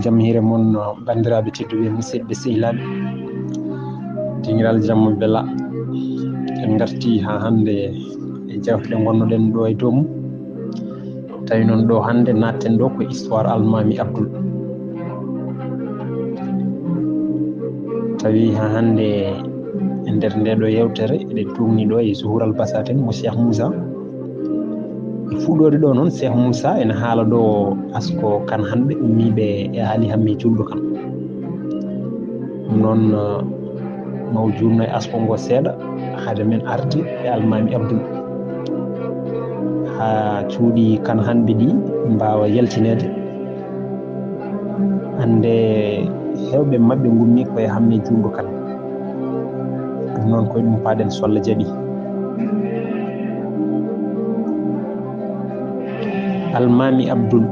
jam hiire mon bandiraɓe tedduɓe musidɓe sehilaɓe dingiral jamma bella en garti ha hande e jawte ɗe gonnoɗen ɗo e dow mum tawi noon ɗo hande natten ɗo ko histoire almami Abdoul tawi ha hande e nder ndeɗo yewtere eɗen tumni ɗo e Zuhoural Bassaten mo Cheikh Moussa fuɗode ɗo noon Cheikh Moussa ene haala ɗo asko kan hanɓe ummiɓe e haali hamme julɗo kan ɗum noon maw jurno e asko ngo seeɗa haade men arde e almami Abdoul ha cuuɗi kan hanɓe ɗi mbawa yaltinede ande hewɓe mabɓe gummi koye hamme julɗo kan ɗum noon koye ɗum paaɗen so Allah jaaɓi almami Abdoul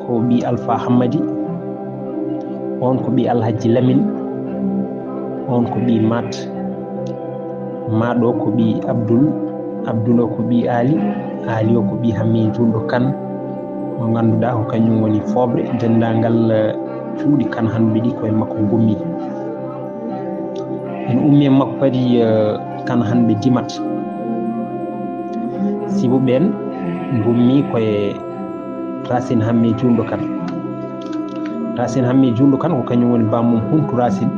ko ɓi Alpha Hammadi on ko ɓi Alhaji Lamine on ko ɓi Mat maɗo ko ɓi Abdoul o ko ɓi Ali o ko ɓi hamme julɗo kan mo ganduɗa ko kañum woni foɓre dendagal cuuɗi kan hanɓe ɗi koye makko gummi en ummi e makko kadi kan hanɓe Dimat sibu ɓen gummi koye Racine hamme julɗo kan Racine hamme julɗo kan ko kañum woni bammum Huntu Racine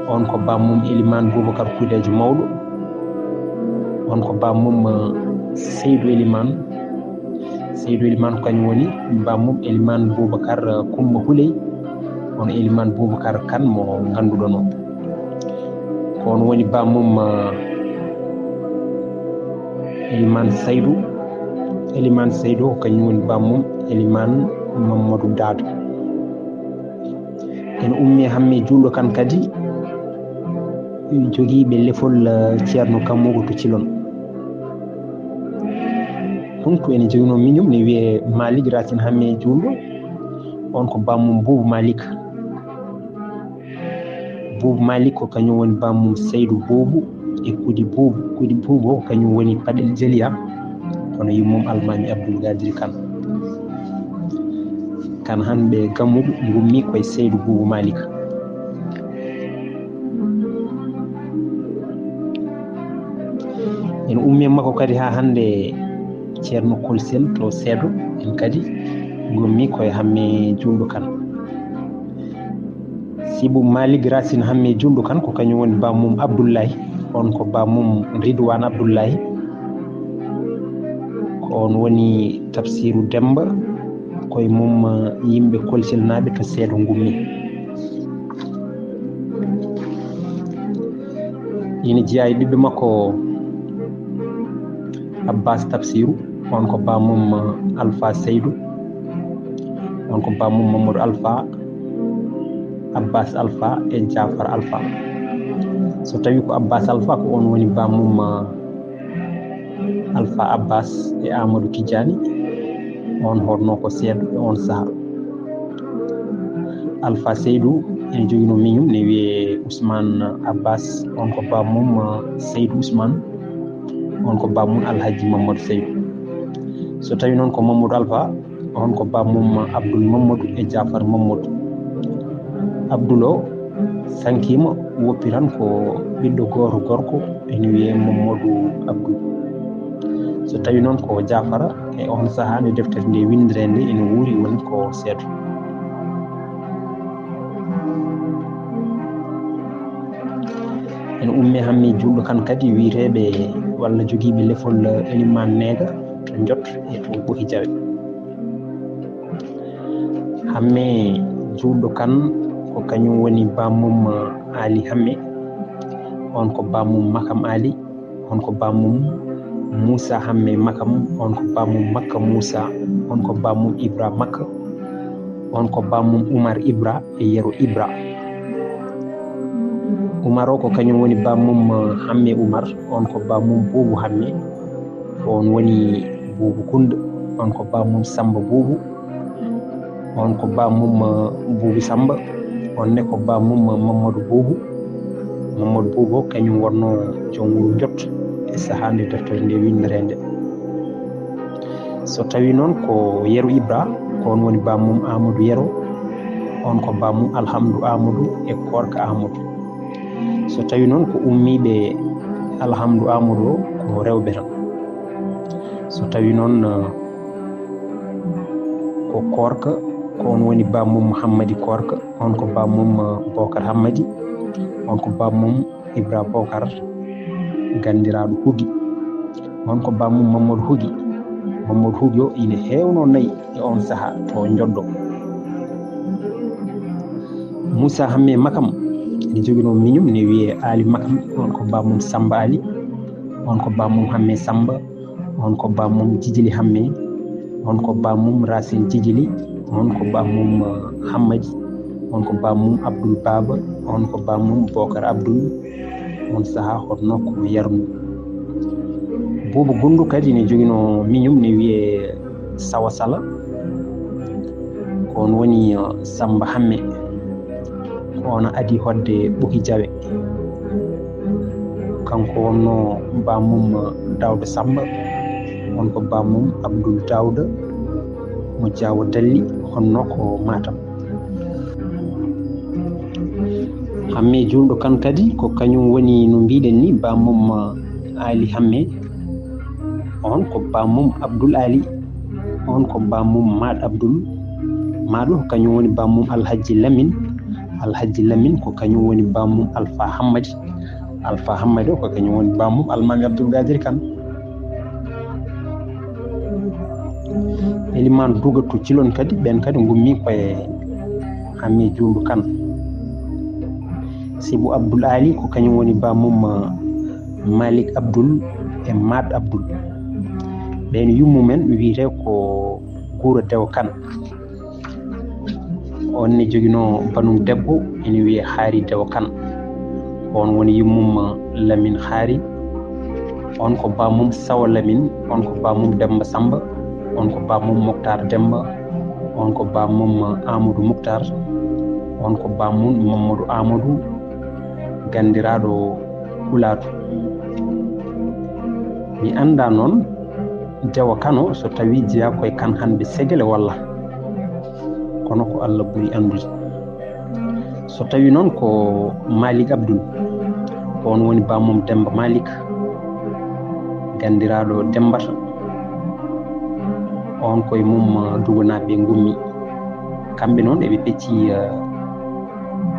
on ko bammum Elimane Boubacar Kuydejo mawɗo on ko bammum Seydou Elimane ko kañum woni bammum Elimane Boubacar Coumba Houley on Elimane Boubacar Kane mo ganduɗon o ko on woni bammum Elimane Seydou ko kañum woni bammum Elimane Mamadou Dado en ummi hamme julɗo kan kadi jogiiɓe lefol ceerno Kammugo to Cilon Huntu ene jogino miñum ne wiye Malick Racine hamme julɗo on ko bammum Boubou Malick ko kañum woni bammum Seydou Boubou e Kudi Boubou ko kañum woni Paɗel Jeeliya kono yimmum almami Abdoul Gadiri kan hanɓe gammuɓe gummi koye Seydou Boubou Malick en ummi makko kadi ha hande ceerno Kolsel to Seedo en kadi gummi koye hamme julɗo kan Sibou Malick Racine hamme julɗo kan ko kañum woni bammum Abdoullahi on ko bammum Ridwane Abdoullahi ko on woni Tafsirou Demba koye mum yimɓe Kolsel naɓe to Seedo gummi ina jeeya e ɓiɓɓe makko Abbas Tafsirou on ko bammum Alpha Seydou on ko bammum Mamadou Alpha Abbas Alpha e Jafar Alpha so tawi ko Abbas Alpha ko on woni bammum Alpha Abbas e Amadou Tidiani on horno ko Seedo e on saaha Alpha Seydou ene jogino miñum ne wiye Ousmane Abbas on ko bammum Seydou Ousmane on ko bammum Alhaji Mamadou Seydou so tawi noon ko Mamadou Alpha on ko bammum Abdoul Mamadou e Jafar Mamadou Abdoul o sankima woppiran ko ɓiɗɗo goto gorko ene wiye Mamadou Abdoul so tawi noon ko Jafara e on saaha nde deftere nde windire nde ene wuuri woni ko Seedo en ummi hamme julɗo kan kadi wiiteɓe walla jogiiɓe lefol Elimane Nega to Ndiot e to Boki Jawe hamme julɗo kan ko kañum woni bammum Ali hamme on ko bammum Makam Ali on ko bammum Moussa hamme Makam on ko bammum Makka Moussa on ko bammum Ibra Makka on ko bammum Oumar Ibra e Yero Ibra Oumar o ko kañum woni bammum hamme Oumar on ko bammum Boubou hamme on woni Boubou Kounda on ko bammum Samba Boubou on ko bammum Boubou Samba on ne ko bammum Mamadou Boubou kañum wonno joom wuro Ndiot e saaha nde deftere nde windere nde so tawi noon ko Yero Ibra ko on woni bamum Amadou Yero, on ko bamum Alhamdou Amadou e Korka Amadou. So tawi noon ko ummiɓe Alhamdou Amadou ko rewɓe tan. So tawi noon ko Korka ko on woni bamum Hammadi Korka, on ko bamum Bocar Hammadi, on ko bamum Ibra Bocar gandiraɗo Hugi, on ko bamum Mamadou Hugi. Mamadou Hugi o ine hewno nayi e on saaha to Joddo. Moussa Hamme Makam ene jogino miñum ne wiye Ali Makam, on ko bamum Samba Ali, on ko bamum Hamme Samba, on ko bamum Jijili Hamme, on ko bamum Racine Jijili, on ko bamum Hammadi, on ko bamum Abdoul Baba, on ko bamum Bocar Abdoul, on saaha honno ko Yarnu. Boubou Goundou kadi ne jogino miñum ne wiye Sawa Sala, ko on woni Samba Hamme, ko on adi hodde Ɓoki Jawe, kanko wonno bamum Dawda Samba, on ko bamum Abdoul Dawda mo Diawo Dalli, honno ko Matam. Hamme julɗo kan kadi ko kañum woni no mbiɗen ni bamum Ali Hamme, on ko bamum Abdoul Ali, on ko bamum Mad Abdoul. Maɗo ko kañum woni bamum Alhaji Lamine, Alhaji Lamine ko kañum woni bamum Alpha Hammadi, Alpha Hammadi o ko kañum woni bamum Almami Abdoul Gadir Kane. Elimane Douga to Cilon kadi ɓen kadi gummi koye Hamme julɗo kan. Sibou Abdoul Ali ko kañum woni bamum Malik Abdoul e Mad Abdoul. ɓen yummumen wiyete ko Guro Dewo Kane. On ne jogino banum debbo ene wiye Haari Dewo Kane, on woni yummum Lamine Haari, on ko bamum Sawa Lamine, on ko bamum Demba Samba, on ko bamum Moktar Demba, on ko bamum Amadou Moktar, on ko bamum Mamadou Amadou gandiraɗo Hulatu. Mi anda noon Dewo Kano so tawi jeeya koye Kane hanɓe segele walla, kono ko Allah ɓuri andude. So tawi noon ko Malik Abdoul, ko on woni bamum Demba Malik gandiraɗo Dembata, on koye mum duganaɓe gummi. Kamɓe noon eɓe pecci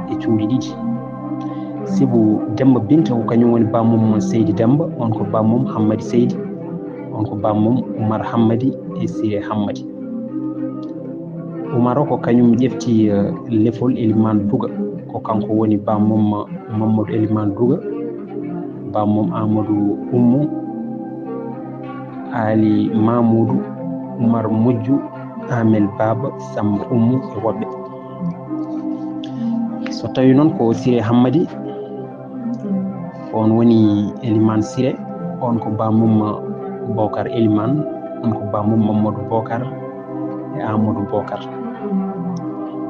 e cuuɗi ɗiɗi. Sibou Demba Binta ko kañum woni bamum Seydi Demba, on ko bamum Hammadi Seydi, on ko bamum Oumar Hammadi e Siré Hammadi. Oumar o ko kañum ƴefti lefol Elimane Douga, ko kanko woni bamum Mamadou Elimane Douga, bamum Amadou Oumou, Ali Mamoudou, Oumar Mujju, Amel Baba, Samba Oumou e woɓɓe. So tawi noon ko Siré Hammadi, on woni Elimane Siré, on ko bamum Bocar Elimane, on ko bamum Mamadou Bocar e Amadou Bocar.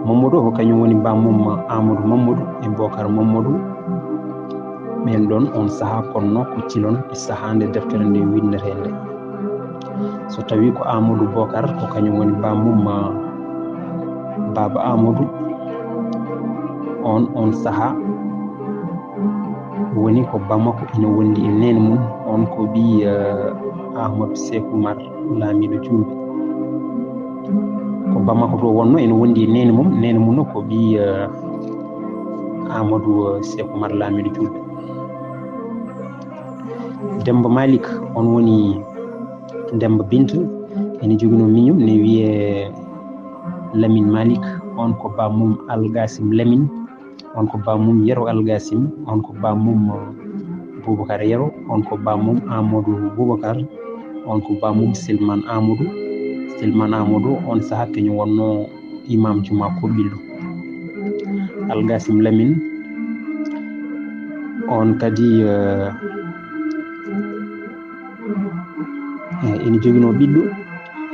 Mamadou ko kañum woni bamum Amadou Mamadou e Bocar Mamadou. ɓen ɗon on saaha konno ko Cilon e saaha nde deftere nde windete nde. So tawi ko Amadou Bocar ko kañum woni bamum Baba Amadou, on saaha woni ko Bamako ina wondi e nene mum, on ko ɓi Ahmadou Seck Oumar laamiɗo julɓe. Ko Bamako to wonno ene wondi e nene mum no ko ɓi Amadou Seck Oumar laamiɗo julɓe. Demba Malik on woni Demba Binta, ene jogino miñum ne wiye Lamine Malik, on ko bamum Algasim Lamine, on ko bamum Yero Algasim, on ko bamum Boubacar Yero, on ko bamum Amadou Boubacar, on ko bamum Silman Amadou. Silman Amadou on saaha kañum wonno imam juma Koɓillo. Algasim Lamine on kadi ene jogino ɓiɗɗo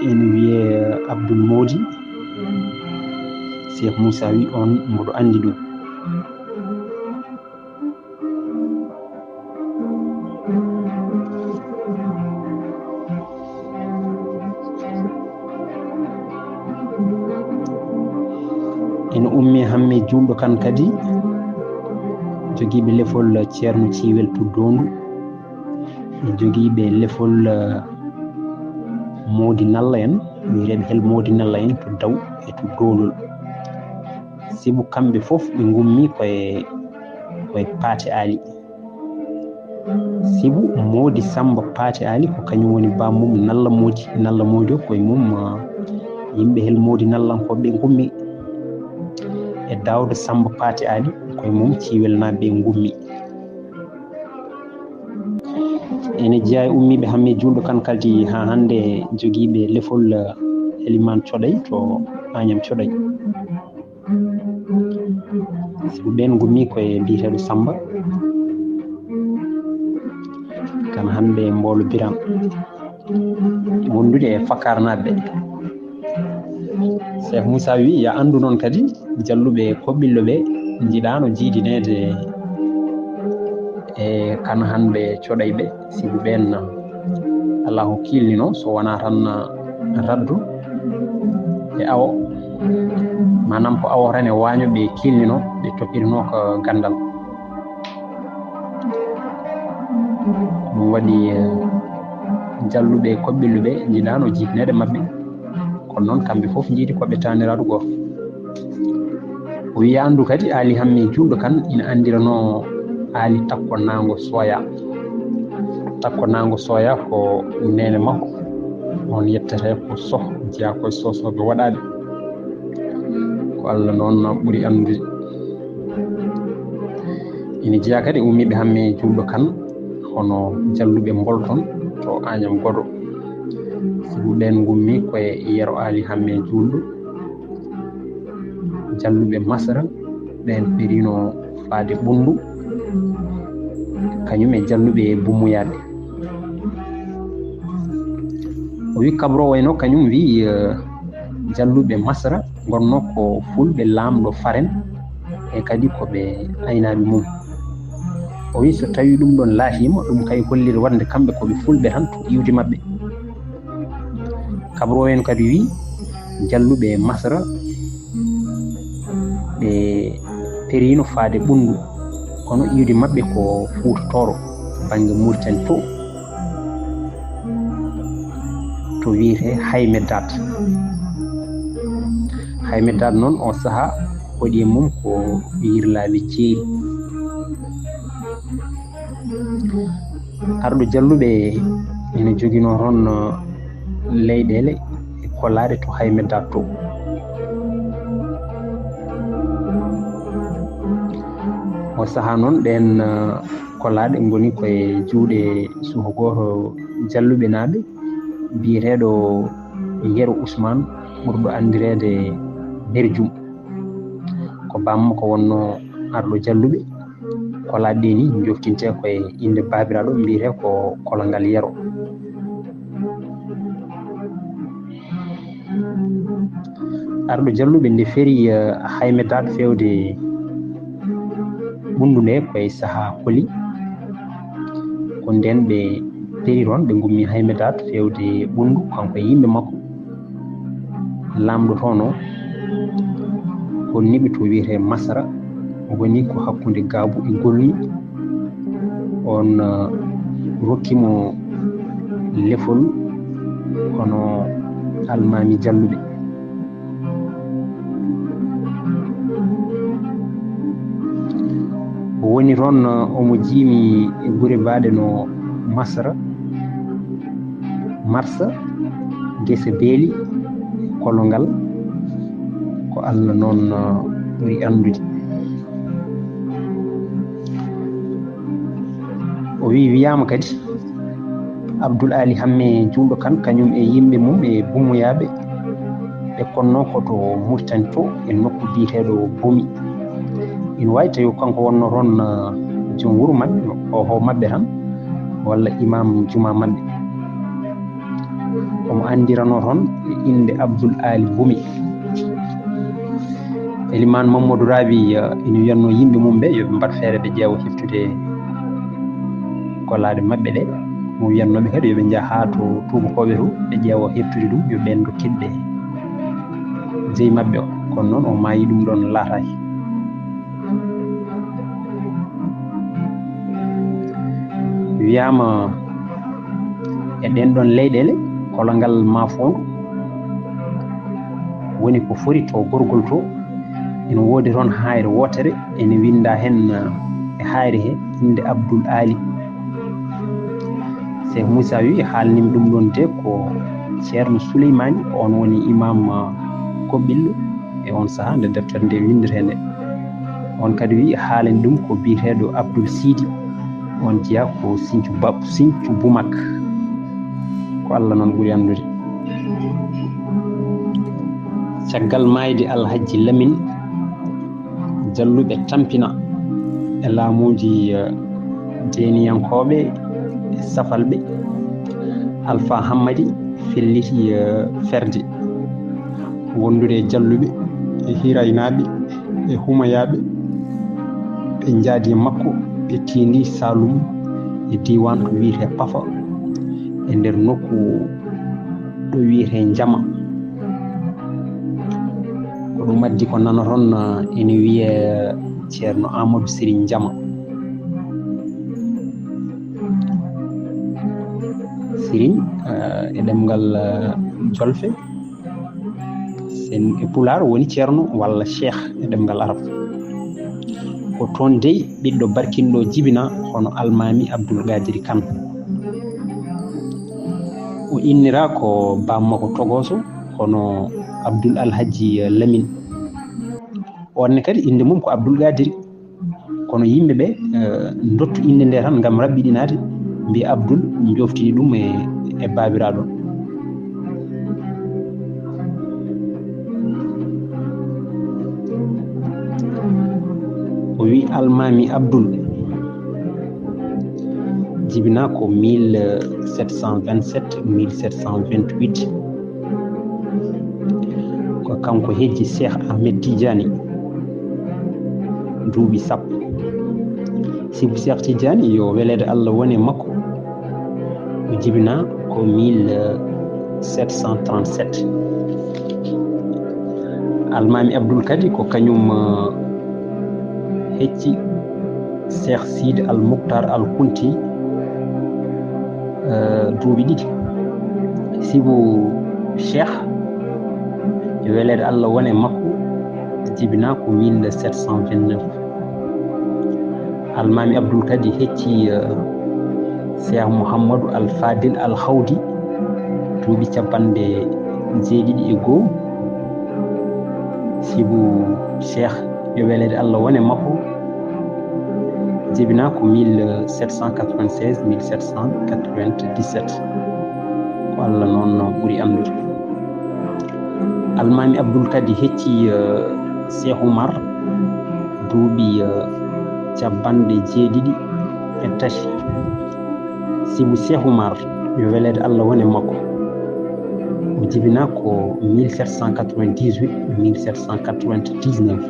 ene wiye Abdoul Modi. Cheikh Moussa wi on mboɗo andi ɗum. ina ummi hamme julɗo kan kadi jogiiɓe lefol ceerno ciwel to dondu e jogiiɓe lefol moodi nalla en wiireɓe hel moodi nalla en to daw e to dolol sibu kamɓe fof ɓe gummi koye paate ali sibu moodi samba paate ali ko kañum woni bamum nalla moodi o koye mum yimɓe hel moodi nallankoɓe ɓe gummi e dawde samba paate ali koye mum ciwel naɓe gummi ene jeeya e ummiɓe hamme julɗo kan kadi ha hande jogiiɓe lefol Eliman Coɗay to Agnam Coɗay sibu ɓen gummi koye mbiyeteɗo Samba kan hande Mbolo Biram wondude e Fakar naɓe Cheikh Moussa wi ya andu noon kadi jalluɓe koɓɓillo ɓe jiiɗano jiidinede e kan hanɓe Coɗay ɓe sibu ɓen Allahu kilnino so wona tan raddu e awo manam ko awo tan e waño ɓe kilnino ɓe toppitino ko gandal ɗum waɗi jalluɓe koɓɓillo ɓe jiiɗano jiidinede mabɓe kono noon kamɓe fof jiiɗi koɓe taniraɗo goto o wi andu kadi Ali Hamme julɗo kan ina andirano Ali Takko Nango Soya ko nene makko on yettete ko soh jeeya koye sosoɓe waɗaɓe ko Allah noon ɓuuri andude ina jeeya kadi ummiɓe hamme julɗo kan hono jalluɓe Bolton to Agnam Godo sibu ɓen gummi koye yero Ali Hamme julɗo jalluɓe Masra ɓen perino faade ɓundu kañum e jalluɓe Bumuyaɓe o wi kabro wayno kañum wi jalluɓe Masra gonno ko fulɓe lamɗo Faren e kadi koɓe aynaɓe mum o wi so tawi ɗum ɗon laatima ɗum kay holliri wonde kamɓe koɓe fulɓe tan to iwde mabɓe kabro en kadi wi jalluɓe Masra ɓe perino faade ɓundu kono iwde mabɓe ko Fuutotoro banggue Mauritanie to wiyete Hayme Dad noon o saaha waɗi e mum ko yirlaɓe ceeri arɗo jalluɓe ene joguino toon leyɗele e kollaɗe to Hayme Dad to o saaha noon ɗen kollaɗe goni koye juuɗe suho goto jalluɓe naɓe biyeteɗo Yero Ousmane ɓurɗo andirede Berjum ko bamma ko wonno arɗo jalluɓe kollaɗe ɗe ni joftinte koye inde babiraɗo mbiyete ko Kologal Yero arɗo jalluɓe nde feeri Hayme Dad fewde ɓundu nde koye saaha Koli ko nden ɓe peeri toon ɓe gummi Hayme Dad fewde ɓundu kanko e yimɓe makko lamɗo toon o ko niɓi to wiyete Masra woni ko hakkude Gaabu e Golni on rokkimo lefol hono almami jalluɓe o woni toon omo jiimi e gure mbaɗe no Masra Marsa Gese Beeli Kolongal ko Allah noon ɓuri andude o wiyama kadi Abdoul Ali Hamme julɗo kan kañum e yimɓe mum e Bumuyaɓe ɓe konno koto Mauritanie to e nokku biyeteɗo Bomi ina wawi tawi kanko wonno toon joom wuuro mabɓe oho mabɓe tan walla imam juma mabɓe omo andirano toon inde Abdoul Ali Bomi Eliman Mamadou Rabi ina wiyatno yimɓe mum ɓe yoɓe mbat feere ɓe ƴeewa heftude gollade mabɓe ɗe mo wiyatnoɓe kadi yoɓe jaaha ha to tubakoɓe to ɓe ƴeewa heftude ɗum yo ɓen dokkiɓe jeyi mabɓe o kono noon o maayi ɗum ɗon laataki. wiyama e ɗen ɗon leyɗele kolongal Mafondu woni ko fori to gorgol to ene woodi toon hayre wotere ene winda hen e hayre he inde Abdoul Ali. Cheikh Moussa wi haalnimi ɗum ɗon de ko ceerno Souleymani on woni imam Koɓɓillo e on saaha nde deftere nde windete nde. On kadi wi haalani ɗum ko biyeteɗo Abdoul Sidi on jeeya ko Sinthiou Boumak ko Allah noon ɓuri andude. caggal mayde Alhaji Lamine jalluɓe tampina e laamuji deniyankoɓe e safalɓe Alpha Hammadi felliti ferde wondude e jalluɓe e hiraynaɓe e humayaɓe ɓe jaadi e makko ɓe tindi Saloum e diwan to wiyete Pafa e nder nokku ɗo wiyete Jama. ko ɗum addi ko nanoton ene wiye ceerno Amadou Serigne Jama. Serigne e ɗemgal jolfe sen e Pulaar woni ceerno walla cheikh e ɗemgal arab. ko toon dey ɓiɗɗo barkinɗo jibina hono almami Abdoul Gadiri Kane. o innira ko bammakko togoso hono Abdoul Alhaji Lamine. onne kadi inde mum ko Abdoul Gadiri kono yimɓeɓe dottu inde nde tan gam rabbiɗinade mbi Abdoul joftini ɗum e babiraɗo. o wi almami Abdoul jibina ko 1727 1728 ko kanko hejji Cheikh Ahmed Tidiane duuɓi sappo. sibu Cheikh Tidiane yo welede Allah woni makko o jibina ko 1737. almami Abdoul kadi ko kañum hecci Cheikh Sidi Al Mouktar Al Kunti duuɓi ɗiɗi. sibu Cheikh yo welede Allah woni makko jibina ko 1729. almami Abdoul kadi hecci Cheikh Mouhamadou Al Fadil Al Hawdi duuɓi capanɗe jeeɗiɗi e goho. sibu Cheikh yo welede Allah woni makko jibina ko 1796 1797 ko Allah noon ɓuri andude. almami Abdoul kadi hecci Cheikh Oumar duuɓi capanɗe jeeɗiɗi e tati. sibu Cheikh Oumar yo welede Allah woni makko o jibina ko 1798 1799.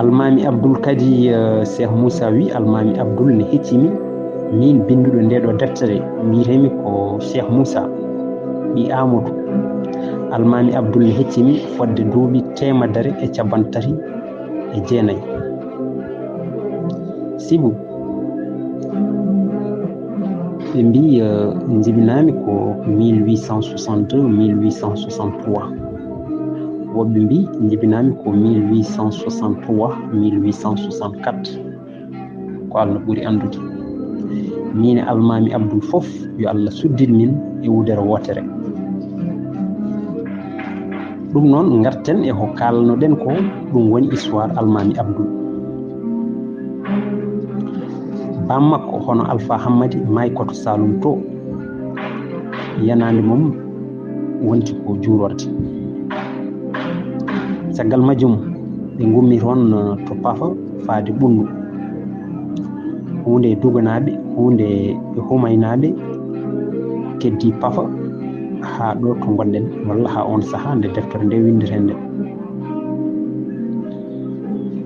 almami Abdoul kadi Cheikh Moussa wi almami Abdoul ne heccimi min binduɗo ndeɗo deftere mbiyetemi ko Cheikh Moussa ɓi Amadou. almami Abdoul ne heccimi fodde duuɓi 339. sibu ɓe mbi jibinami ko 1862 1863. woɓɓe mbi jibinami ko 1863 1864 ko Allah ɓuri andude. min e almami Abdoul fof yo Allah suddin min e wudere wotere. ɗum noon garten e ko kalnoɗen ko ɗum woni histoire almami Abdoul. bammakko hono Alpha Hammadi maayi koto Saloum to yanande mum wonti ko juurorde. caggal majjum ɓe gummi toon to Pafa faade Ɓundu. hunde e duganaɓe hunde e humaynaɓe keddi Pafa ha ɗo to gonɗen walla ha on saaha nde deftere nde windete nde.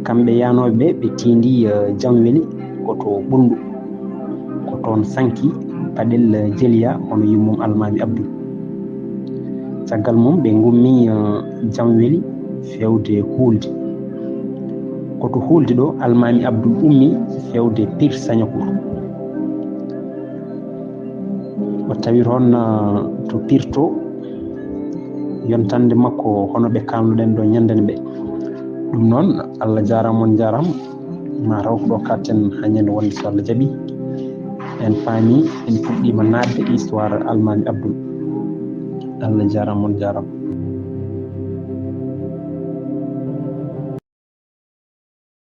kamɓe yanoɓe ɓe tindi Jamweli koto Ɓundu ko toon sanki paɗel jeliya hono yummum almami Abdoul. caggal mum ɓe gummi jam weli fewde hulde koto hulde ɗo almami Abdoul ummi fewde Pire Sagnacour o tawi toon to Pire to yontande makko hono ɓe kalnuɗen ɗo ñandane ɓe ɗum noon Allah jarama on jarama ma taw ko ɗo katten ha ñande wonde so Allah jaaɓi en paami en puɗɗima nadde histoire almami Abdoul Allah jarama on jarama